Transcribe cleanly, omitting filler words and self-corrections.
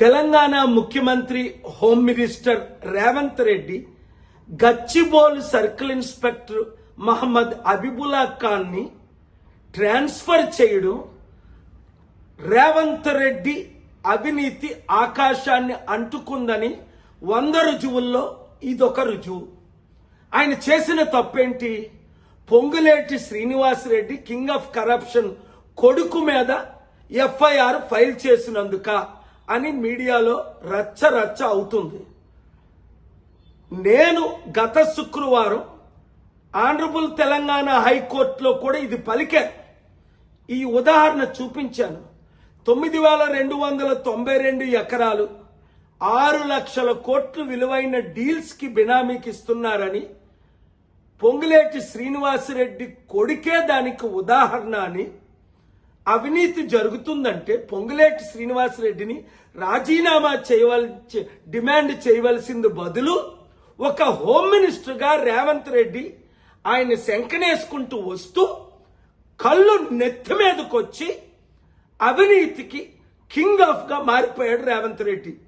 తెలంగాణ ముఖ్యమంత్రి home minister Revanth Reddy Gachibowli circle inspector Mohammed Habibullah Khan ని transfer చేయడం రేవంత్ రెడ్డి అవినీతి ఆకాశాన్ని అంటుకుందని 100 రుజువుల్లో ఇదొక రుజువు. ఆయన చేసిన తప్పేంటి? Ponguleti Srinivasa Reddy king of corruption కొడుకు మీద ఎఫ్ఐఆర్ ఫైల్ చేసినందుక అని మీడియాలో రచ్చ రచ్చ అవుతుంది. నేను గత శుక్రవారం ఆనరబుల్ తెలంగాణ హైకోర్టులో కూడా ఇది పలికా. ఈ ఉదాహరణ చూపించాను. 9,292 ఎకరాలు 6 లక్షల కోట్లు విలువైన డీల్స్ కి బినామీకి ఇస్తున్నారని పొంగులేటి శ్రీనివాసరెడ్డి కొడుకే దానికి ఉదాహరణ అని, అవినీతి జరుగుతుందంటే పొంగులేటి శ్రీనివాసరెడ్డిని రాజీనామా డిమాండ్ చేయవలసింది బదులు ఒక హోమ్ మినిస్టర్గా రేవంత్ రెడ్డి ఆయన శంకనేసుకుంటూ వస్తూ కళ్ళు నెత్తి మీదకొచ్చి అవినీతికి కింగ్ ఆఫ్ గా మారిపోయాడు రేవంత్ రెడ్డి.